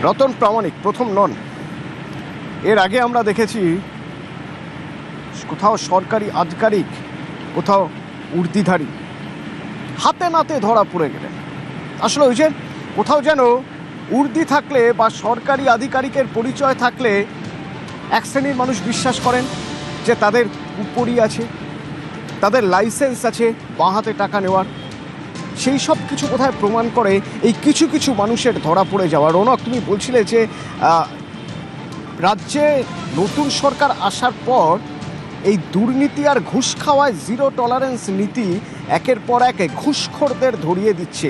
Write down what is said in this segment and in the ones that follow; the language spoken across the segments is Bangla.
রতন প্রামাণিক প্রথম নন। এর আগে আমরা দেখেছি কোথাও সরকারি আধিকারিক, কোথাও উর্দিধারী হাতে নাতে ধরা পড়ে গেলেন। আসলে ওই যে কোথাও যেন উর্দি থাকলে বা সরকারি আধিকারিকের পরিচয় থাকলে এক শ্রেণীর মানুষ বিশ্বাস করেন যে তাদের উপরই আছে, তাদের লাইসেন্স আছে বাঁ হাতে টাকা নেওয়ার। সেই সব কিছু কোথায় প্রমাণ করে এই কিছু কিছু মানুষের ধরা পড়ে যাওয়া। রৌনক, তুমি বলছিলে যে রাজ্যে নতুন সরকার আসার পর এই দুর্নীতি আর ঘুষ খাওয়ায় জিরো টলারেন্স নীতি একের পর এক ঘুষখোরদের ধরিয়ে দিচ্ছে।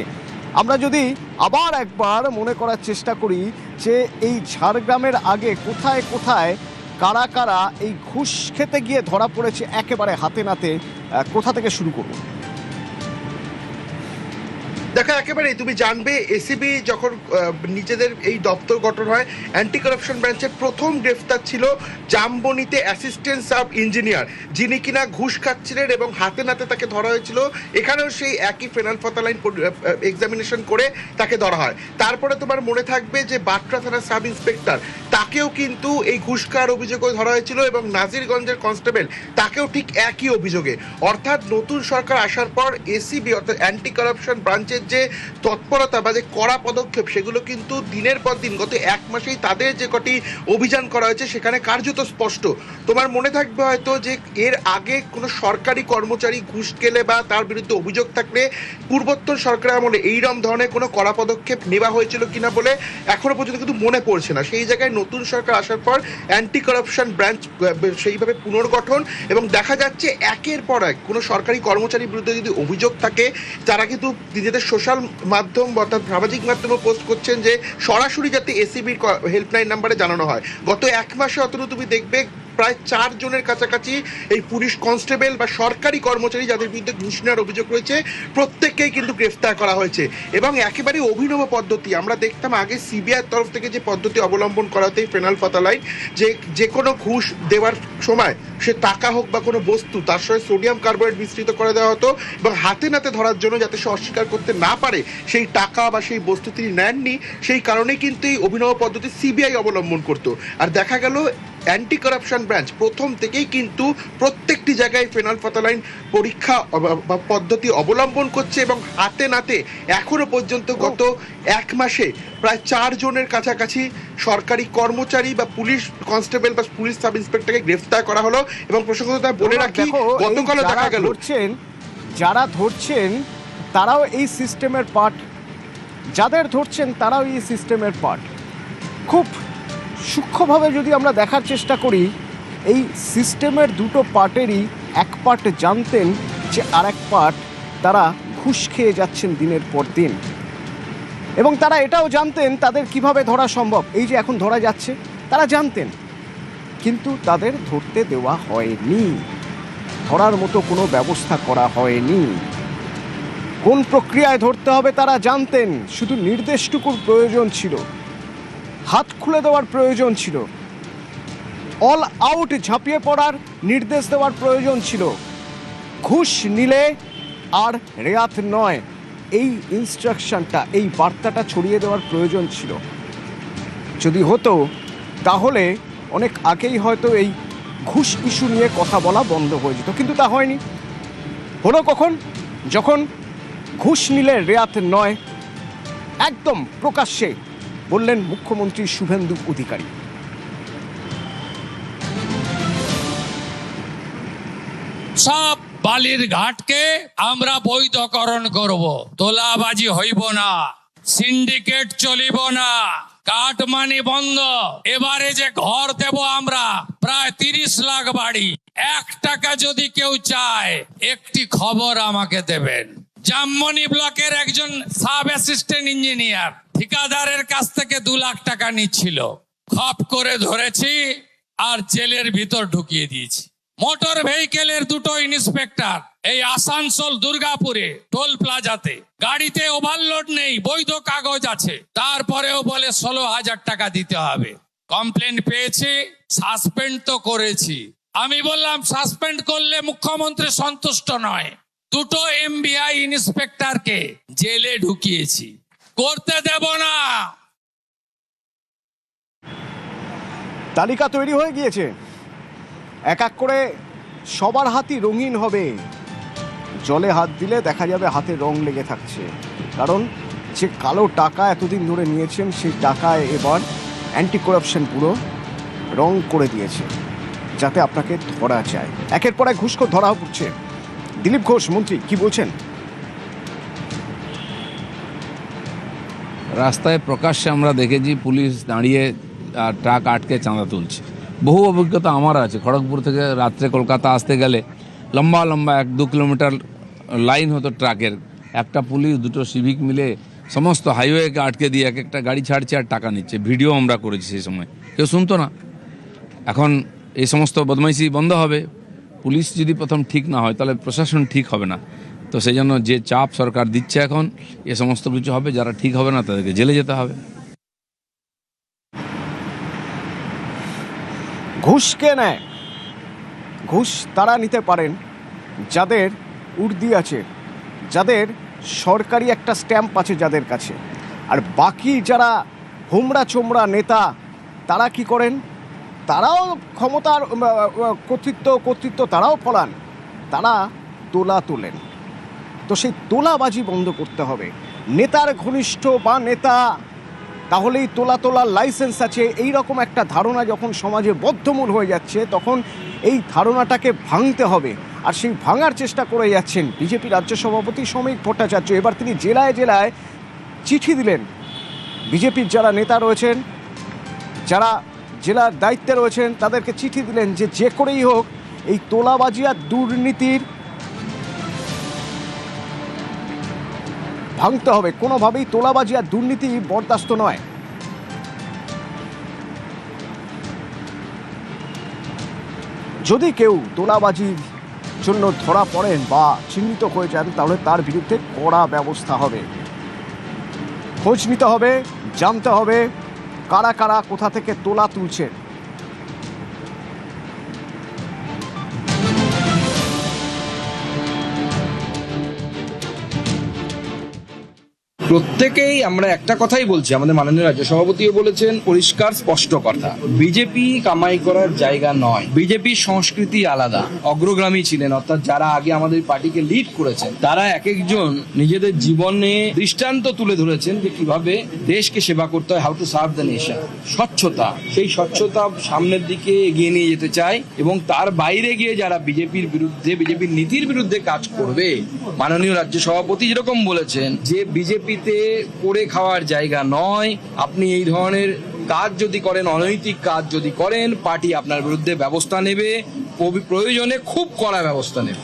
আমরা যদি আবার একবার মনে করার চেষ্টা করি যে এই ঝাড়গ্রামের আগে কোথায় কোথায় কারা কারা এই ঘুষ খেতে গিয়ে ধরা পড়েছে একেবারে হাতে নাতে, কোথা থেকে শুরু করব? দেখো, একেবারেই তুমি জানবে এসিবি যখন নিজেদের এই দপ্তর গঠন হয়, অ্যান্টি কারাপশন ব্রাঞ্চের প্রথম গ্রেফতার ছিল জামবনিতে অ্যাসিস্ট্যান্ট সাব ইঞ্জিনিয়ার, যিনি কিনা ঘুষ খাচ্ছিলেন এবং হাতে নাতে তাকে ধরা হয়েছিল। এখানেও সেই একই ফেনালফাতালাইন এক্সামিনেশন করে তাকে ধরা হয়। তারপরে তোমার মনে থাকবে যে বাট্রা থানার সাব ইন্সপেক্টর, তাকেও কিন্তু এই ঘুষ খাওয়ার অভিযোগে ধরা হয়েছিল এবং নাজিরগঞ্জের কনস্টেবল, তাকেও ঠিক একই অভিযোগে। অর্থাৎ নতুন সরকার আসার পর এসিবি অর্থাৎ অ্যান্টি কারাপশন ব্রাঞ্চের যে তৎপরতা বা যে কড়া পদক্ষেপ, সেগুলো কিন্তু দিনের পর দিন গত এক মাসেই তাদের যে কটি অভিযান করা হয়েছে সেখানে কার্যত স্পষ্ট। তোমার মনে থাকবে হয়তো যে এর আগে কোনো সরকারি কর্মচারী ঘুষ খেলে বা তার বিরুদ্ধে অভিযোগ থাকলে পূর্বোত্তর সরকারের আমলে এইরকম ধরনের কোনো কড়া পদক্ষেপ নেওয়া হয়েছিল কিনা বলে এখনো পর্যন্ত কিন্তু মনে পড়ছে না। সেই জায়গায় নতুন সরকার আসার পর অ্যান্টি কারাপশন ব্রাঞ্চ সেইভাবে পুনর্গঠন, এবং দেখা যাচ্ছে একের পর এক কোনো সরকারি কর্মচারীর বিরুদ্ধে যদি অভিযোগ থাকে, তারা কিন্তু নিজেদের সোশ্যাল মাধ্যম অর্থাৎ সামাজিক মাধ্যমে পোস্ট করছেন যে সরাসরি যাতে এসিবির হেল্পলাইন নাম্বারে জানানো হয়। গত এক মাসে অতটা তুমি দেখবে প্রায় 4 জনের কাছাকাছি এই পুলিশ কনস্টেবল বা সরকারি কর্মচারী যাদের বিরুদ্ধে ঘুষ নেওয়ার অভিযোগ রয়েছে, প্রত্যেককেই কিন্তু গ্রেফতার করা হয়েছে। এবং একেবারে অভিনব পদ্ধতি, আমরা দেখতাম আগে সিবিআইয়ের তরফ থেকে যে পদ্ধতি অবলম্বন করা হতো ফেনালফাতালাইন, যে কোনো ঘুষ দেওয়ার সময় সে টাকা হোক বা কোনো বস্তু, তার সঙ্গে সোডিয়াম কার্বনেট মিশ্রিত করে দেওয়া হতো এবং হাতে নাতে ধরার জন্য যাতে সে অস্বীকার করতে না পারে সেই টাকা বা সেই বস্তু তিনি নেননি, সেই কারণেই কিন্তু এই অভিনব পদ্ধতি সিবিআই অবলম্বন করতো। আর দেখা গেল অ্যান্টি কারাপশন ব্রাঞ্চ প্রথম থেকেই কিন্তু প্রত্যেকটি জায়গায় ফেনালফাতালাইন পরীক্ষা বা পদ্ধতি অবলম্বন করছে এবং হাতে নাতে এখনো পর্যন্ত গত এক মাসে প্রায় 4 জনের কাছাকাছি সরকারি কর্মচারী বা পুলিশ কনস্টেবল বা পুলিশ সাব ইন্সপেক্টরকে গ্রেফতার করা হলো। এবং প্রসঙ্গত বলে রাখি, গতকালও দেখা গেল যারা ধরছেন তারাও এই সিস্টেমের পার্ট, যাদের ধরছেন তারাও এই সিস্টেমের পার্ট। খুব সূক্ষ্মভাবে যদি আমরা দেখার চেষ্টা করি, এই সিস্টেমের দুটো পার্টেরই এক পার্ট জানতেন যে আর এক পার্ট তারা ঘুষ খেয়ে যাচ্ছেন দিনের পর দিন, এবং তারা এটাও জানতেন তাদের কিভাবে ধরা সম্ভব। এই যে এখন ধরা যাচ্ছে, তারা জানতেন, কিন্তু তাদের ধরতে দেওয়া হয়নি, ধরার মতো কোনো ব্যবস্থা করা হয়নি। কোন প্রক্রিয়ায় ধরতে হবে তারা জানতেন, শুধু নির্দেশটুকুর প্রয়োজন ছিল, হাত খুলে দেওয়ার প্রয়োজন ছিল, অল আউট ঝাঁপিয়ে পড়ার নির্দেশ দেওয়ার প্রয়োজন ছিল। ঘুষ নিলে আর রেয়াত নয়, এই ইনস্ট্রাকশনটা, এই বার্তাটা ছড়িয়ে দেওয়ার প্রয়োজন ছিল। যদি হতো তাহলে অনেক আগেই হয়তো এই ঘুষ ইস্যু নিয়ে কথা বলা বন্ধ হয়ে যেত, কিন্তু তা হয়নি। হলো কখন? যখন ঘুষ নিলে রেয়াত নয় একদম প্রকাশ্যে বললেন মুখ্যমন্ত্রী শুভেন্দু অধিকারী। সব বালির ঘাটকে আমরা বৈধকরণ করব, তোলাবাজি হইব না, সিন্ডিকেট চলিব না, কাটমানি বন্ধ। এবারে যে ঘর দেব আমরা প্রায় 30 লাখ বাড়ি, 1 টাকা যদি কেউ চায় একটি খবর আমাকে দেবেন। জামমনি ব্লকের একজন সাব অ্যাসিস্ট্যান্ট ইঞ্জিনিয়ার ঠিকাদারের কাছ থেকে 2 লাখ টাকা নিচ্ছিল, খপ করে ধরেছি আর জেলের ভিতর ঢুকিয়ে দিয়েছি। মোটর ভেহিকেলের 2টো ইন্সপেক্টর এই আসানসোল দুর্গাপুরে টোল প্লাজাতে, গাড়িতে ওভারলোড নেই, বৈধ কাগজ আছে, তারপরেও বলে 16,000 টাকা দিতে হবে। কমপ্লেন পেয়েছি, সাসপেন্ড তো করেছি। আমি বললাম সাসপেন্ড করলে মুখ্যমন্ত্রী সন্তুষ্ট নয়, 2টো এমবিআই ইন্সপেক্টরকে জেলে ঢুকিয়েছি, করতে দেব না। তালিকা তৈরি হয়ে গিয়েছে, এক এক করে সবার হাতই রঙিন হবে। জলে হাত দিলে দেখা যাবে হাতে রং লেগে থাকছে, কারণ যে কালো টাকা এতদিন ধরে নিয়েছেন সেই টাকায় এবার অ্যান্টি করাপশন পুরো রং করে দিয়েছে যাতে আপনাকে ধরা যায়। একের পর এক ঘুষখোর ধরা পড়ছে। দিলীপ ঘোষ মন্ত্রী কি বলছেন? রাস্তায় প্রকাশ্যে আমরা দেখেছি পুলিশ দাঁড়িয়ে ট্রাক আটকে চাঁদা তুলছে। বহু অভিজ্ঞতা আমার আছে। খড়গপুর থেকে রাত্রে কলকাতা আসতে গেলে লম্বা লম্বা 1-2 কিলোমিটার লাইন হতো ট্রাকের, একটা পুলিশ দুটো সিভিক মিলে সমস্ত হাইওয়েকে আটকে দিয়ে এক একটা গাড়ি ছাড়ছে আর টাকা নিচ্ছে। ভিডিও আমরা করেছি সেই সময়, কেউ শুনতো না। এখন এই সমস্ত বদমাইশি বন্ধ হবে। পুলিশ যদি প্রথম ঠিক না হয় তাহলে প্রশাসন ঠিক হবে না। তো সেই জন্য যে চাপ সরকার দিচ্ছে এখন, এ সমস্ত কিছু হবে। যারা ঠিক হবে না তাদেরকে জেলে যেতে হবে। ঘুষ কে নেয়? ঘুষ তারা নিতে পারেন যাদের উর্দি আছে, যাদের সরকারি একটা স্ট্যাম্প আছে যাদের কাছে। আর বাকি যারা হোমরা চোমরা নেতা, তারা কি করেন? তারাও ক্ষমতার কর্তৃত্ব তারাও ফলান, তারা তোলা তোলেন। তো সেই তোলাবাজি বন্ধ করতে হবে। নেতার ঘনিষ্ঠ বা নেতা তাহলেই তোলার লাইসেন্স আছে, এই রকম একটা ধারণা যখন সমাজে বদ্ধমূল হয়ে যাচ্ছে, তখন এই ধারণাটাকে ভাঙতে হবে। আর সেই ভাঙার চেষ্টা করে যাচ্ছেন বিজেপি রাজ্য সভাপতি শ্রমিক ভট্টাচার্য। এবার তিনি জেলায় জেলায় চিঠি দিলেন। বিজেপির যারা নেতা রয়েছেন, যারা জেলার দায়িত্বে রয়েছেন, তাদেরকে চিঠি দিলেন যে যে করেই হোক এই তোলাবাজি আর দুর্নীতির ভাঙতে হবে। কোনোভাবেই তোলাবাজি আর দুর্নীতি বরদাস্ত নয়। যদি কেউ তোলাবাজির জন্য ধরা পড়েন বা চিহ্নিত হয়ে যান, তাহলে তার বিরুদ্ধে কড়া ব্যবস্থা হবে। খোঁজ নিতে হবে, জানতে হবে কারা কারা কোথা থেকে তোলা তুলছেন। প্রত্যেকেই আমরা একটা কথাই বলছি, আমাদের মাননীয় রাজ্য সভাপতিও বলেছেন পরিষ্কার স্পষ্ট কথা, বিজেপি কামাই করার জায়গা নয়। বিজেপির সংস্কৃতি আলাদা। অগ্রগামী ছিলেন, অর্থাৎ যারা আগে আমাদের পার্টিকে লিড করেছেন, তারা এক একজন নিজেদের জীবনে দৃষ্টান্ত তুলে ধরেছেন যে কিভাবে দেশকে সেবা করতে হয়, how to serve the nation. স্বচ্ছতা, সেই স্বচ্ছতা সামনের দিকে এগিয়ে নিয়ে যেতে চায় এবং তার বাইরে গিয়ে যারা বিজেপির বিরুদ্ধে, বিজেপির নীতির বিরুদ্ধে কাজ করবে, মাননীয় রাজ্য সভাপতি যেরকম বলেছেন যে বিজেপিতে করে খাওয়ার জায়গা নয়, আপনি এই ধরনের কাজ যদি করেন, অনৈতিক কাজ যদি করেন, পার্টি আপনার বিরুদ্ধে ব্যবস্থা নেবে, প্রয়োজনে খুব কড়া ব্যবস্থা নেবে।